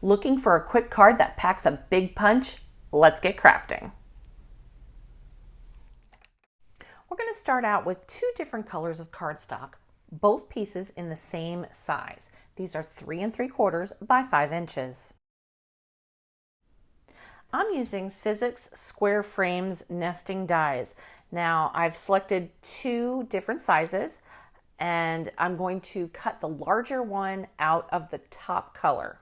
Looking for a quick card that packs a big punch? Let's get crafting. We're going to start out with two different colors of cardstock, both pieces in the same size. These are 3 3/4 by 5 inches. I'm using Sizzix Square Frames nesting dies. Now I've selected 2 different sizes and I'm going to cut the larger one out of the top color.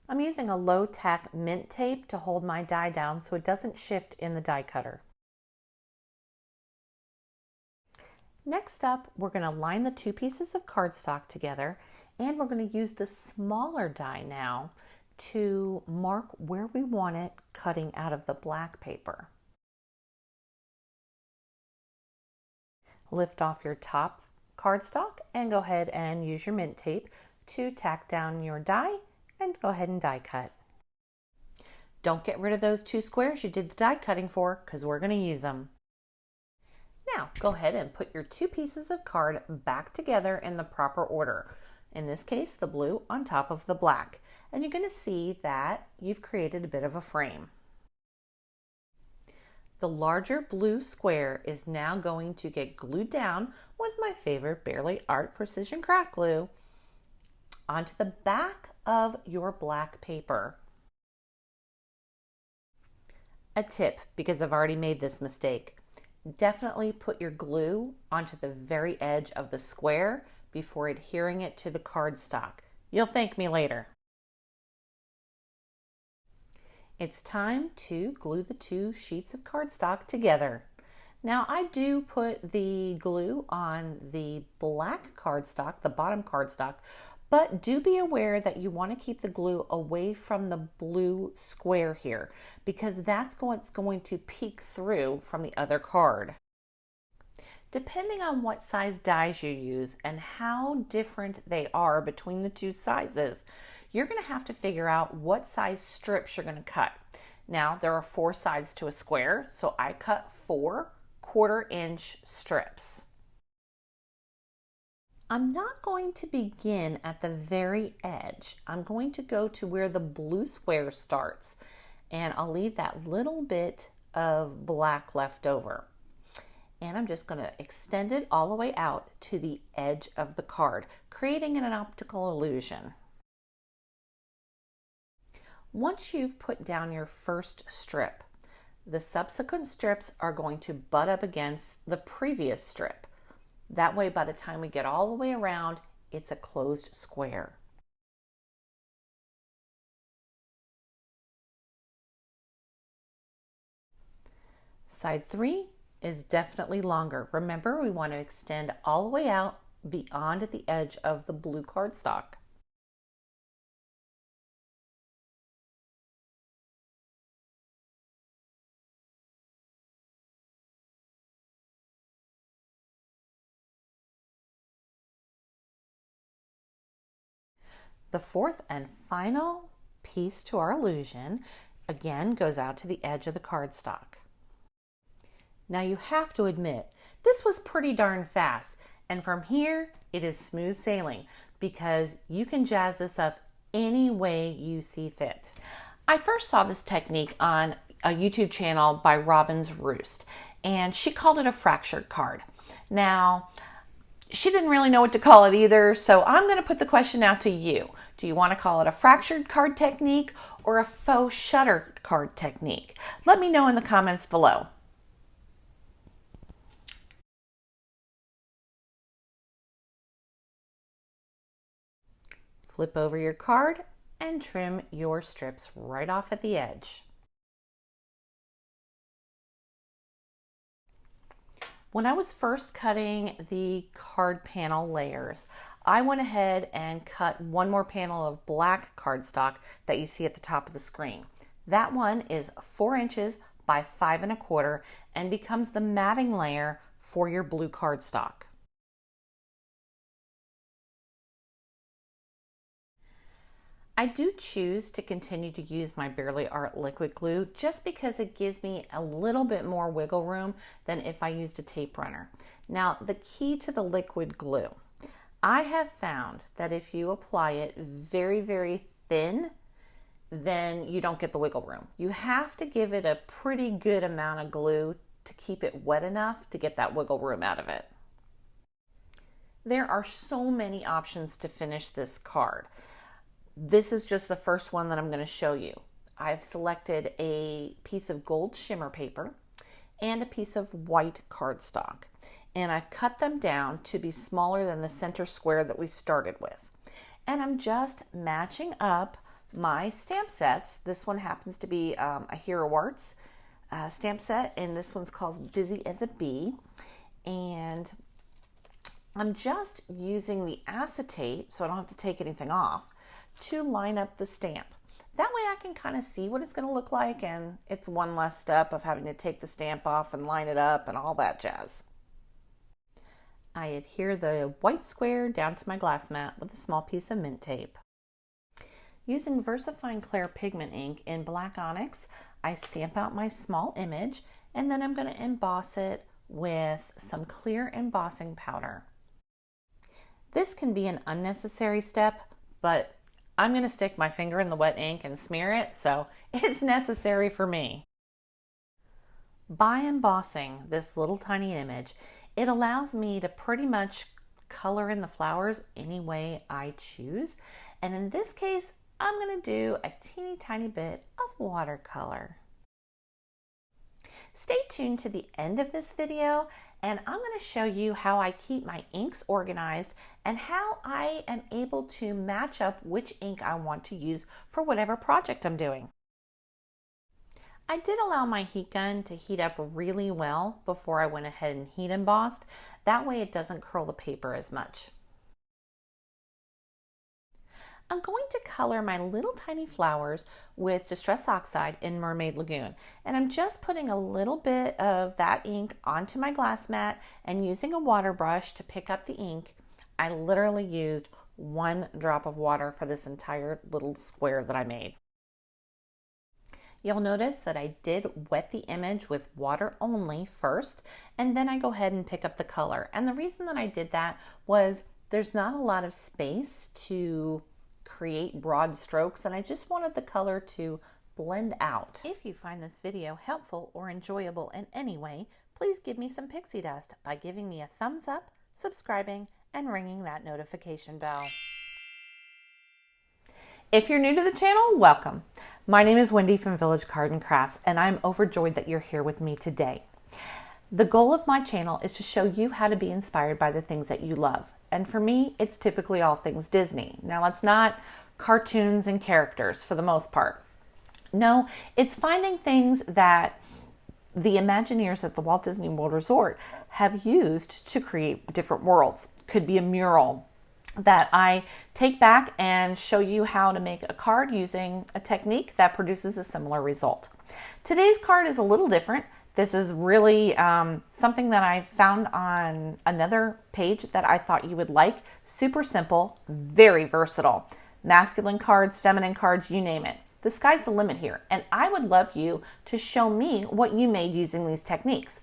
I'm using a low tack mint tape to hold my die down so it doesn't shift in the die cutter. Next up, we're going to line the 2 pieces of cardstock together, and we're going to use the smaller die now to mark where we want it cutting out of the black paper. Lift off your top cardstock and go ahead and use your mint tape to tack down your die and go ahead and die cut. Don't get rid of those 2 squares you did the die cutting for, because we're going to use them. Now go ahead and put your 2 pieces of card back together in the proper order. In this case, the blue on top of the black. And you're going to see that you've created a bit of a frame. The larger blue square is now going to get glued down with my favorite Bearly Art Precision Craft Glue onto the back of your black paper. A tip, because I've already made this mistake. Definitely put your glue onto the very edge of the square before adhering it to the cardstock. You'll thank me later. It's time to glue the 2 sheets of cardstock together. Now I do put the glue on the black cardstock, the bottom cardstock, but do be aware that you want to keep the glue away from the blue square here, because that's what's going to peek through from the other card. Depending on what size dies you use and how different they are between the 2 sizes, you're going to have to figure out what size strips you're going to cut. Now there are 4 sides to a square, so I cut 4 1/4-inch strips. I'm not going to begin at the very edge. I'm going to go to where the blue square starts, and I'll leave that little bit of black left over. And I'm just going to extend it all the way out to the edge of the card, creating an optical illusion. Once you've put down your first strip, the subsequent strips are going to butt up against the previous strip. That way, by the time we get all the way around, it's a closed square. Side 3 is definitely longer. Remember, we want to extend all the way out beyond the edge of the blue cardstock. The 4th and final piece to our illusion, again, goes out to the edge of the cardstock. Now you have to admit, this was pretty darn fast, and from here, it is smooth sailing, because you can jazz this up any way you see fit. I first saw this technique on a YouTube channel by Robin's Roost, and she called it a fractured card. Now, she didn't really know what to call it either, so I'm going to put the question out to you. Do you want to call it a fractured card technique or a faux shutter card technique? Let me know in the comments below. Flip over your card and trim your strips right off at the edge. When I was first cutting the card panel layers, I went ahead and cut one more panel of black cardstock that you see at the top of the screen. That one is 4 inches by 5 1/4 and becomes the matting layer for your blue cardstock. I do choose to continue to use my Bearly Art liquid glue just because it gives me a little bit more wiggle room than if I used a tape runner. Now, the key to the liquid glue, I have found that if you apply it very, very thin, then you don't get the wiggle room. You have to give it a pretty good amount of glue to keep it wet enough to get that wiggle room out of it. There are so many options to finish this card. This is just the first one that I'm going to show you. I've selected a piece of gold shimmer paper and a piece of white cardstock, and I've cut them down to be smaller than the center square that we started with. And I'm just matching up my stamp sets. This one happens to be a Hero Arts stamp set, and this one's called Busy as a Bee. And I'm just using the acetate, so I don't have to take anything off, to line up the stamp. That way I can kind of see what it's going to look like, and it's one less step of having to take the stamp off and line it up and all that jazz. I adhere the white square down to my glass mat with a small piece of mint tape. Using VersaFine Clear pigment ink in black onyx, I stamp out my small image, and then I'm going to emboss it with some clear embossing powder. This can be an unnecessary step, but I'm going to stick my finger in the wet ink and smear it, so it's necessary for me. By embossing this little tiny image, it allows me to pretty much color in the flowers any way I choose. And in this case, I'm going to do a teeny tiny bit of watercolor. Stay tuned to the end of this video, and I'm going to show you how I keep my inks organized and how I am able to match up which ink I want to use for whatever project I'm doing. I did allow my heat gun to heat up really well before I went ahead and heat embossed. That way it doesn't curl the paper as much. I'm going to color my little tiny flowers with Distress Oxide in Mermaid Lagoon. And I'm just putting a little bit of that ink onto my glass mat and using a water brush to pick up the ink. I literally used 1 drop of water for this entire little square that I made. You'll notice that I did wet the image with water only first, and then I go ahead and pick up the color. And the reason that I did that was there's not a lot of space to create broad strokes, and I just wanted the color to blend out. If you find this video helpful or enjoyable in any way, please give me some pixie dust by giving me a thumbs up, subscribing, and ringing that notification bell. If you're new to the channel, welcome. My name is Wendy from Village Card & Crafts, and I'm overjoyed that you're here with me today. The goal of my channel is to show you how to be inspired by the things that you love. And for me, it's typically all things Disney. Now, it's not cartoons and characters for the most part. No, it's finding things that the Imagineers at the Walt Disney World Resort have used to create different worlds. Could be a mural that I take back and show you how to make a card using a technique that produces a similar result. Today's card is a little different. This is really something that I found on another page that I thought you would like. Super simple, very versatile. Masculine cards, feminine cards, you name it. The sky's the limit here, and I would love you to show me what you made using these techniques.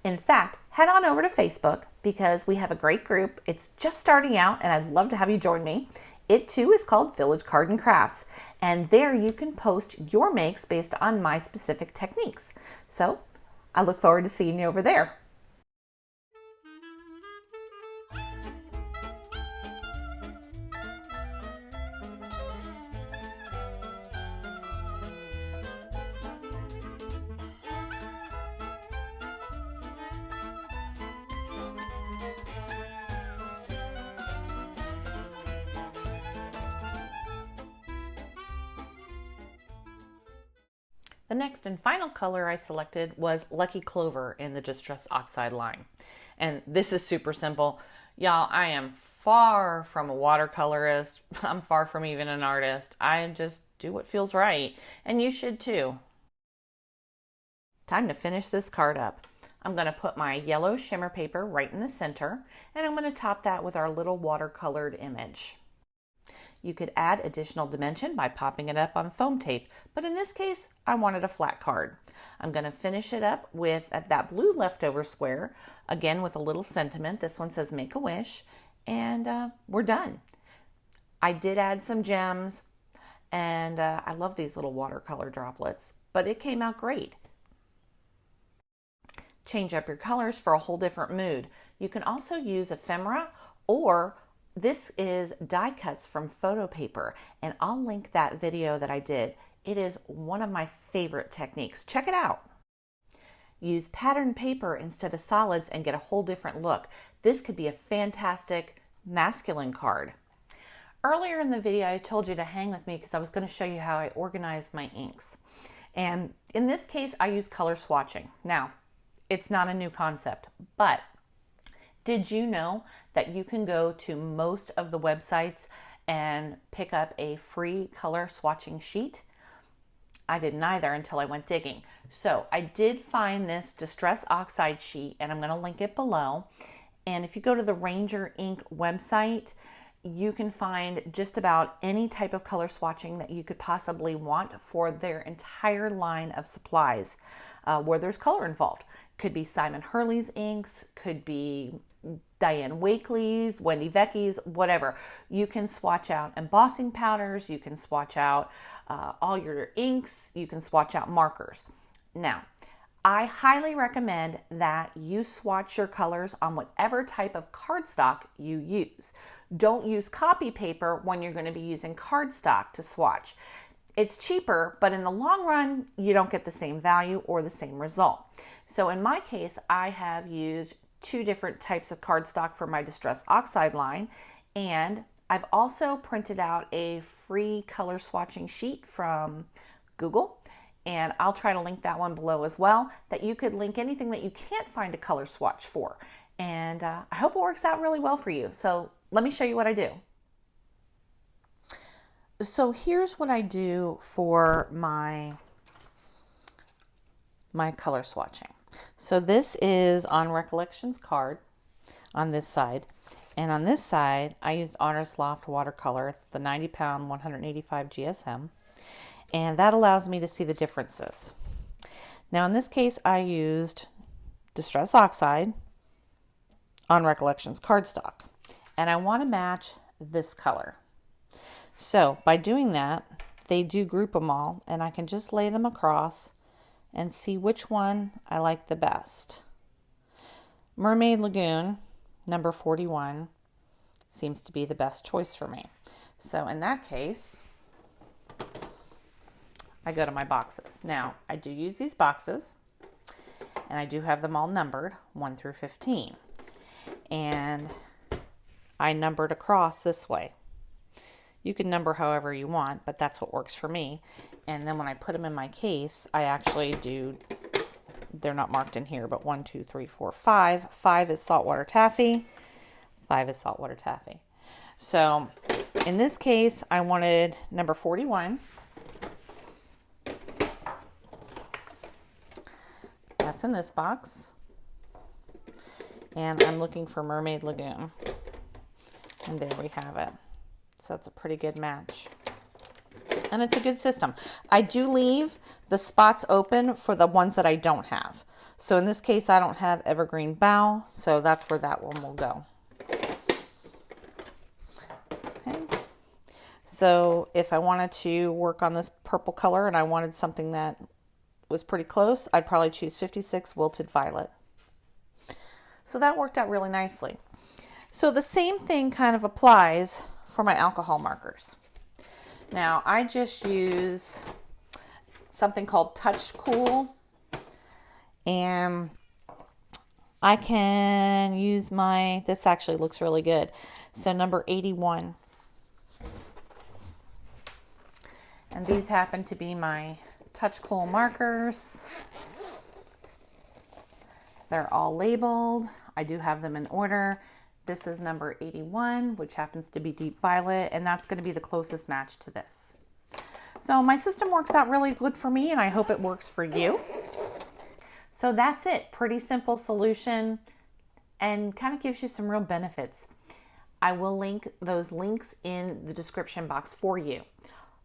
In fact, head on over to Facebook because we have a great group. It's just starting out, and I'd love to have you join me. It too is called Village Card & Crafts, and there you can post your makes based on my specific techniques. So I look forward to seeing you over there. The next and final color I selected was Lucky Clover in the Distress Oxide line. And this is super simple. Y'all, I am far from a watercolorist. I'm far from even an artist. I just do what feels right. And you should too. Time to finish this card up. I'm going to put my yellow shimmer paper right in the center, and I'm going to top that with our little watercolored image. You could add additional dimension by popping it up on foam tape, but in this case, I wanted a flat card. I'm going to finish it up with that blue leftover square, again with a little sentiment. This one says Make a Wish, and we're done. I did add some gems, and I love these little watercolor droplets, but it came out great. Change up your colors for a whole different mood. You can also use ephemera, or this is die cuts from photo paper, and I'll link that video that I did. It is one of my favorite techniques. Check it out. Use patterned paper instead of solids and get a whole different look. This could be a fantastic masculine card. Earlier in the video, I told you to hang with me because I was going to show you how I organize my inks. And in this case, I use color swatching. Now, it's not a new concept, but did you know that you can go to most of the websites and pick up a free color swatching sheet? I didn't either until I went digging. So I did find this Distress Oxide sheet, and I'm going to link it below. And if you go to the Ranger Ink website, you can find just about any type of color swatching that you could possibly want for their entire line of supplies where there's color involved. Could be Simon Hurley's inks, could be Diane Wakely's, Wendy Vecchi's, whatever. You can swatch out embossing powders, you can swatch out all your inks, you can swatch out markers. Now, I highly recommend that you swatch your colors on whatever type of cardstock you use. Don't use copy paper when you're going to be using cardstock to swatch. It's cheaper, but in the long run, you don't get the same value or the same result. So in my case, I have used 2 different types of cardstock for my Distress Oxide line, and I've also printed out a free color swatching sheet from Google, and I'll try to link that one below as well, that you could link anything that you can't find a color swatch for. And I hope it works out really well for you. So let me show you what I do. So here's what I do for my color swatching. So this is on Recollections card on this side. And on this side, I used Artist Loft watercolor. It's the 90 pound 185 GSM. And that allows me to see the differences. Now in this case, I used Distress Oxide on Recollections cardstock. And I want to match this color. So by doing that, they do group them all, and I can just lay them across and see which one I like the best. Mermaid Lagoon, number 41, seems to be the best choice for me. So in that case, I go to my boxes. Now, I do use these boxes, and I do have them all numbered 1 through 15. And I numbered across this way. You can number however you want, but that's what works for me. And then when I put them in my case, I actually do, they're not marked in here, but 1, 2, 3, 4, 5. 5 is saltwater taffy. 5 is saltwater taffy. So in this case, I wanted number 41. That's in this box. And I'm looking for Mermaid Lagoon. And there we have it. So it's a pretty good match. And it's a good system. I do leave the spots open for the ones that I don't have. So in this case, I don't have Evergreen Bough, so that's where that one will go. Okay. So if I wanted to work on this purple color and I wanted something that was pretty close, I'd probably choose 56 Wilted Violet. So that worked out really nicely. So the same thing kind of applies for my alcohol markers. Now I just use something called Touch Cool, and I can use this actually looks really good. So number 81. And these happen to be my Touch Cool markers. They're all labeled. I do have them in order. This is number 81, which happens to be Deep Violet, and that's going to be the closest match to this. So my system works out really good for me, and I hope it works for you. So that's it. Pretty simple solution, and kind of gives you some real benefits. I will link those links in the description box for you.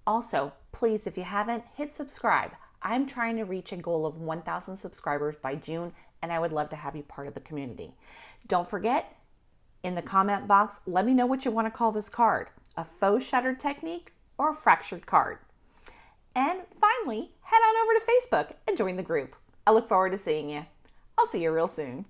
Also, please, if you haven't, hit subscribe. I'm trying to reach a goal of 1,000 subscribers by June, and I would love to have you part of the community. Don't forget, In the comment box, let me know what you want to call this card, a faux shutter technique or a fractured card. And finally, head on over to Facebook and join the group. I look forward to seeing you. I'll see you real soon.